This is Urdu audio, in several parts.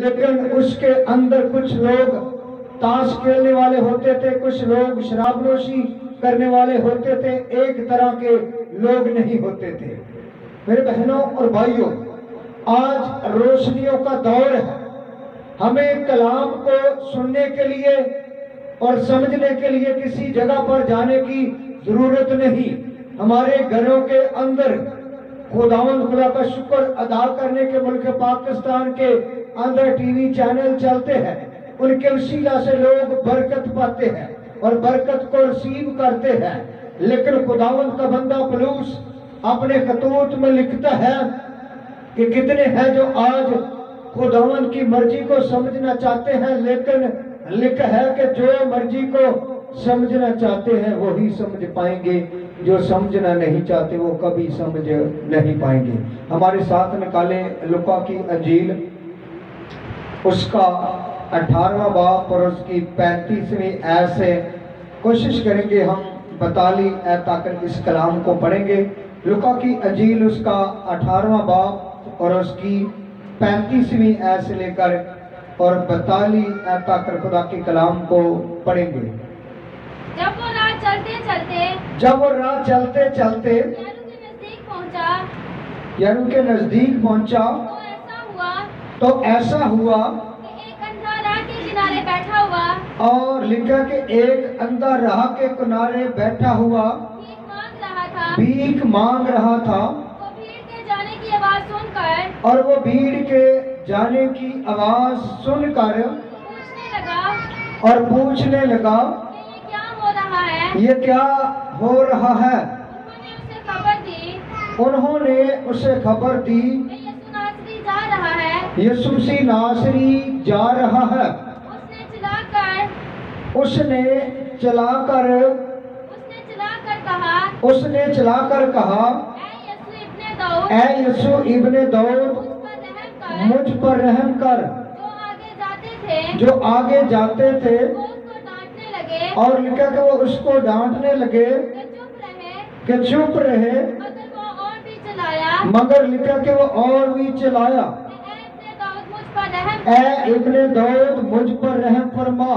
لیکن اس کے اندر کچھ لوگ تاش کھیلنے والے ہوتے تھے، کچھ لوگ شراب نوشی کرنے والے ہوتے تھے، ایک طرح کے لوگ نہیں ہوتے تھے۔ میرے بہنوں اور بھائیوں، آج روشنیوں کا دور ہے۔ ہمیں کلام کو سننے کے لیے اور سمجھنے کے لیے کسی جگہ پر جانے کی ضرورت نہیں۔ ہمارے گھروں کے اندر خداوند خدا کا شکر ادا کرنے کے ملک پاکستان کے اندر ٹی وی چینل چلتے ہیں، ان کے وسیلہ سے لوگ برکت پاتے ہیں اور برکت کو ریسیو کرتے ہیں۔ لیکن خداوند کا بندہ پولس اپنے خطوط میں لکھتا ہے کہ کتنے ہیں جو آج خداوند کی مرضی کو سمجھنا چاہتے ہیں، لیکن لکھا ہے کہ جو مرضی کو سمجھنا چاہتے ہیں وہی سمجھ پائیں گے، جو سمجھنا نہیں چاہتے وہ کبھی سمجھ نہیں پائیں گے۔ ہمارے ساتھ نکالیں لوکا کی انجیل، اس کا 18واں باب اور اس کی 35ویں آیت سے کوشش کریں گے ہم 42 آیت تک اس کلام کو پڑھیں گے۔ لوکا کی انجیل اس کا 18واں باب اور اس کی 35ویں آیت سے لے کر اور 42 آیت تک خدا کے کلام کو پڑھیں گے۔ جب وہ راہ چلتے چلتے یریکو کے نزدیک پہنچا تو ایسا ہوا کہ ایک اندھا راہ کے کنارے بیٹھا ہوا اور لکھا کہ ایک اندھا راہ کے کنارے بیٹھا ہوا بھیک مانگ رہا تھا۔ وہ بھیڑ کے جانے کی آواز سن کر اور وہ بھیڑ کے جانے کی آواز سن کر پوچھنے لگا اور پوچھنے لگا کہ یہ کیا ہو رہا ہے۔ یہ کیا ہو رہا ہے۔ انہوں نے اسے خبر دی انہوں نے اسے خبر دی کہ یسوع ناصری جا رہا ہے۔ یسوع مسیح ناصری جا رہا ہے۔ اس نے چلا کر کہا اے یسوع ابن داؤد مجھ پر رحم کر۔ جو آگے جاتے تھے وہ اس کو ڈانٹنے لگے اور لکھا کہ وہ اس کو ڈانٹنے لگے کہ چپ رہے، مگر لکھا کہ وہ اور بھی چلایا، اے ابن داؤد مجھ پر رحم فرما۔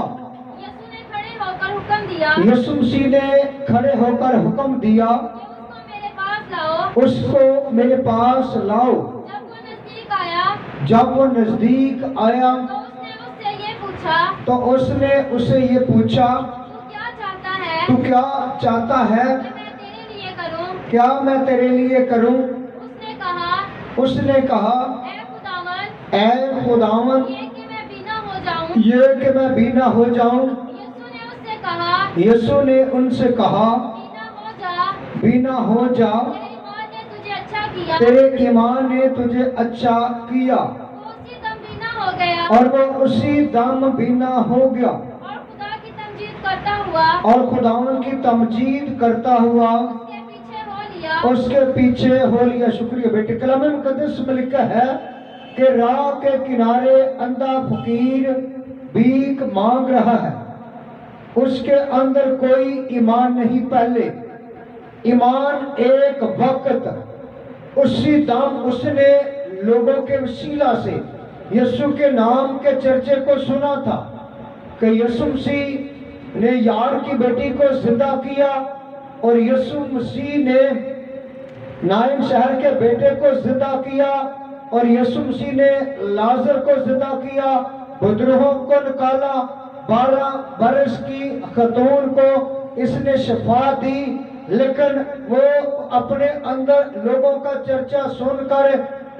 یسوع مسیح نے کھڑے ہو کر حکم دیا اس کو میرے پاس لاؤ۔ جب وہ نزدیک آیا تو اس نے اسے یہ پوچھا تو کیا چاہتا ہے، کیا میں تیرے لیے کروں۔ اس نے کہا اے خداوند یہ کہ میں بینا ہو جاؤں۔ یسوع نے ان سے کہا بینا ہو جا، تیرے ایمان نے تجھے اچھا کیا، اور وہ اسی دم بینا ہو گیا اور خداوند کی تمجید کرتا ہوا اس کے پیچھے ہو لیا۔ شکریہ بیٹے۔ کلام مقدس میں لکھا ہے کہ راہ کے کنارے اندھا فقیر بھیک مانگ رہا ہے، اس کے اندر کوئی ایمان نہیں۔ پہلے ایمان ایک وقت اسی دم اس نے لوگوں کے وسیلہ سے یسوع کے نام کے چرچے کو سنا تھا کہ یسوع مسیح نے یار کی بیٹی کو زندہ کیا اور یسوع مسیح نے نائن شہر کے بیٹے کو زندہ کیا اور یسوع مسیح نے لازر کو زندہ کیا، بدروہوں کو نکالا، 12 برس کی خاتون کو اس نے شفا دی۔ لیکن وہ اپنے اندر لوگوں کا چرچا سن کر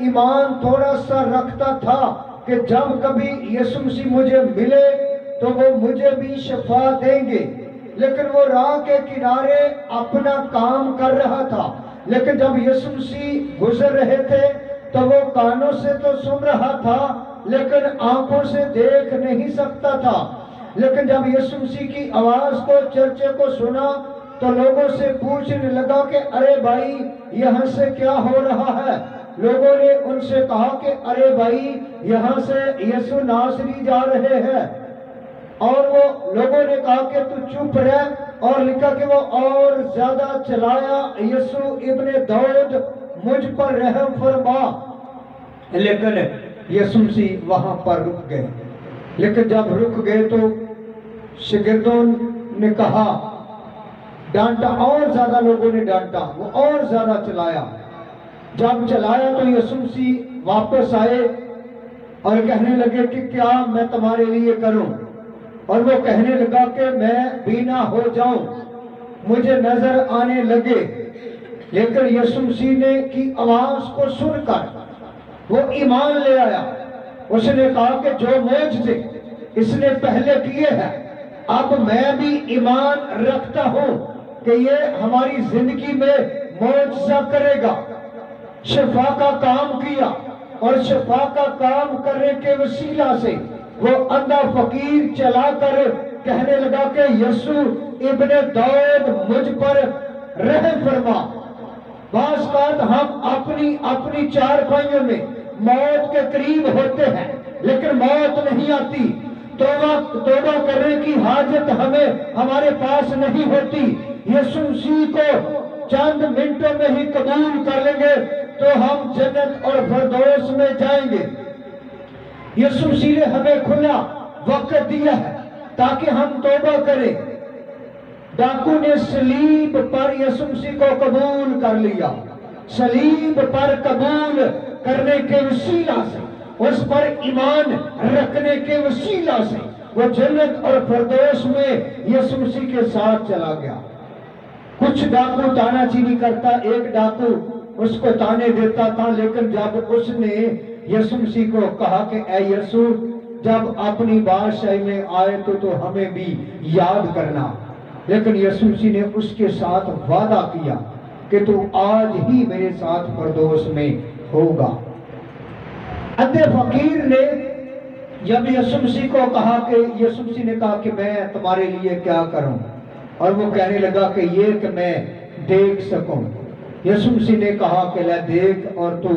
ایمان تھوڑا سا رکھتا تھا کہ جب کبھی یسوع مسیح مجھے ملے تو وہ مجھے بھی شفا دیں گے۔ لیکن وہ راہ کے کنارے اپنا کام کر رہا تھا، لیکن جب یسوع مسیح گزر رہے تھے تو وہ کانوں سے تو سن رہا تھا لیکن آنکھوں سے دیکھ نہیں سکتا تھا۔ لیکن جب یسوع مسیح کی آواز کو چرچے کو سنا تو لوگوں سے پوچھنے لگا کہ ارے بھائی یہاں سے کیا ہو رہا ہے۔ لوگوں نے ان سے کہا کہ ارے بھائی یہاں سے یسوع ناصری جا رہے ہیں، اور وہ لوگوں نے کہا کہ تو چپ رہ، اور لکھا کہ وہ اور زیادہ چلایا، یسوع ابن داؤد مجھ پر رحم فرما۔ لیکن یسوع مسیح وہاں پر رک گئے، لیکن جب رک گئے تو شاگردوں نے کہا، ڈانٹا، اور زیادہ لوگوں نے ڈانٹا، وہ اور زیادہ چلایا۔ جب چلایا تو یسوع مسیح واپس آئے اور کہنے لگے کہ کیا میں تمہارے لیے کروں؟ اور وہ کہنے لگا کہ میں بینا ہو جاؤں، مجھے نظر آنے لگے۔ لیکن یسوع مسیح نے کی آواز کو سن کر وہ ایمان لے آیا۔ اس نے کہا کہ جو معجزے اس نے پہلے کیے ہیں، اب میں بھی ایمان رکھتا ہوں کہ یہ ہماری زندگی میں معجزہ کرے گا۔ شفا کا کام کیا، اور شفا کا کام کرنے کے وسیلہ سے وہ اندھا فقیر چلا کر کہنے لگا کہ یسوع ابن داؤد مجھ پر رحم فرما۔ بعض اوقات ہم اپنی چارپائیوں میں موت کے قریب ہوتے ہیں، لیکن موت نہیں آتی۔ توبہ کرنے کی حاجت ہمارے پاس نہیں ہوتی۔ یسوع مسیح کو چند منٹوں میں ہی قبول کر لیں گے تو ہم جنت اور فردوس میں جائیں گے۔ یسوع مسیح نے ہمیں کھلا وقت دیا ہے تاکہ ہم توبہ کریں۔ ڈاکو نے صلیب پر یسوع مسیح کو قبول کر لیا۔ صلیب پر قبول کرنے کے وسیلہ سے، اس پر ایمان رکھنے کے وسیلہ سے وہ جنت اور فردوس میں یسوع مسیح کے ساتھ چلا گیا۔ کچھ ڈاکو تانا چینی کرتا، ایک ڈاکو اس کو تانے دیتا تھا، لیکن جب اس نے یسوع مسیح کو کہا کہ اے یسوع، جب اپنی بادشاہی میں آئے تو ہمیں بھی یاد کرنا، لیکن یسوع مسیح نے اس کے ساتھ وعدہ کیا کہ تو آج ہی میرے ساتھ فردوس میں ہوگا۔ اندھے فقیر نے جب یسوع مسیح کو کہا کہ یسوع مسیح نے کہا کہ میں تمہارے لیے کیا کروں، اور وہ کہنے لگا کہ یہ کہ میں دیکھ سکوں۔ یسوع مسیح نے کہا کہ لے دیکھ، اور تو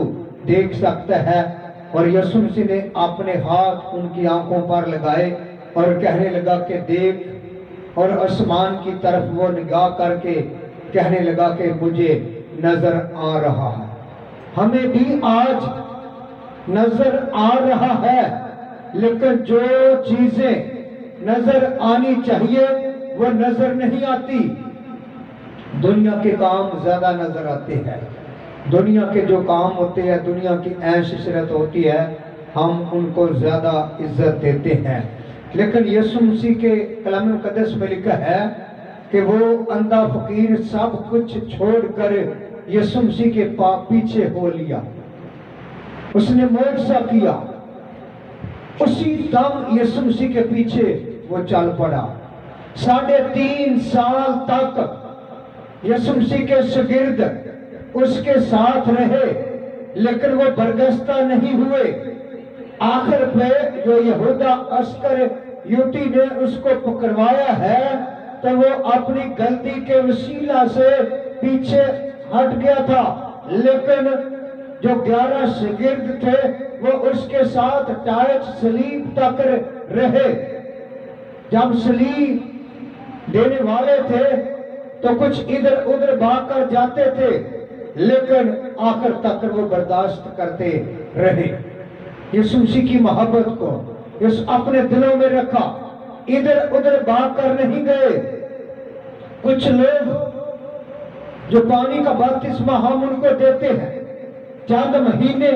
دیکھ سکتا ہے۔ اور یسوع مسیح نے اپنے ہاتھ ان کی آنکھوں پر لگائے اور کہنے لگا کہ دیکھ، اور آسمان کی طرف وہ نگاہ کر کے کہنے لگا کہ مجھے نظر آ رہا ہے۔ ہمیں بھی آج نظر آ رہا ہے، لیکن جو چیزیں نظر آنی چاہیے وہ نظر نہیں آتی۔ دنیا کے کام زیادہ نظر آتے ہیں، دنیا کے جو کام ہوتے ہیں، دنیا کی عیش عشرت ہوتی ہے، ہم ان کو زیادہ عزت دیتے ہیں۔ لیکن یسوع مسیح کے کلام مقدس میں لکھا ہے کہ وہ اندھا فقیر سب کچھ چھوڑ کر یسوع مسیح کے پیچھے ہو لیا، اس نے معجزہ کیا، اسی دم یسوع مسیح کے پیچھے وہ چل پڑا۔ 3.5 سال تک یسوع مسیح کے شاگرد اس کے ساتھ رہے، لیکن وہ برگشتہ نہیں ہوئے۔ آخر پہ جو یہودا عسکر یوٹی نے اس کو پکڑوایا ہے تو وہ اپنی غلطی کے وسیلہ سے پیچھے ہٹ گیا تھا، لیکن جو 11 شاگرد تھے وہ اس کے ساتھ ٹائچ صلیب تک رہے۔ جب صلیب دینے والے تھے تو کچھ ادھر ادھر بھاگ کر جاتے تھے، لیکن آخر تک وہ برداشت کرتے رہے۔ یسوع مسیح کی محبت کو اپنے دلوں میں رکھا، ادھر ادھر بھاگ کر نہیں گئے۔ کچھ لوگ جو پانی کا بپتسمہ ہم ان کو دیتے ہیں، چند مہینے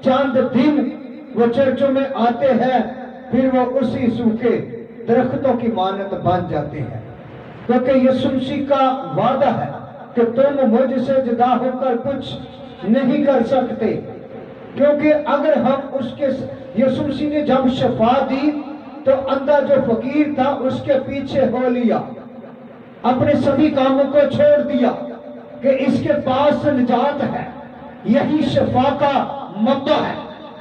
چند دن وہ چرچوں میں آتے ہیں، پھر وہ اسی سوکھے درختوں کی مانند بن جاتے ہیں، کیونکہ یسوع مسیح کا وعدہ ہے کہ تم مجھ سے جدا ہو کر کچھ نہیں کر سکتے۔ کیونکہ اگر ہم یسوع مسیح نے جب شفا دی تو اندھا جو فقیر تھا اس کے پیچھے ہو لیا، اپنے سبھی کاموں کو چھوڑ دیا کہ اس کے پاس نجات ہے۔ یہی شفا کا مدعا ہے،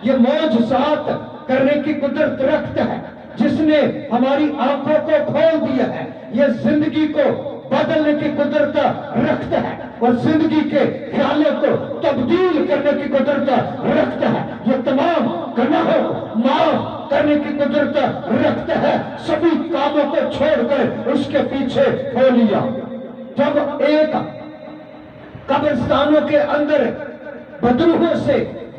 یہ معجزات کرنے کی قدرت رکھتا ہے، جس نے ہماری آنکھوں کو کھول دیا ہے، یہ زندگی کو بدلنے کی قدرت رکھتا ہے اور زندگی کے خیالوں کو تبدیل کرنے کی قدرت رکھتا ہے، یہ تمام گناہوں کو معاف کرنے کی قدرت رکھتا ہے۔ سبھی کاموں کو چھوڑ کر اس کے پیچھے ہو لیا۔ جب ایک قبرستانوں کے اندر بدروحوں سے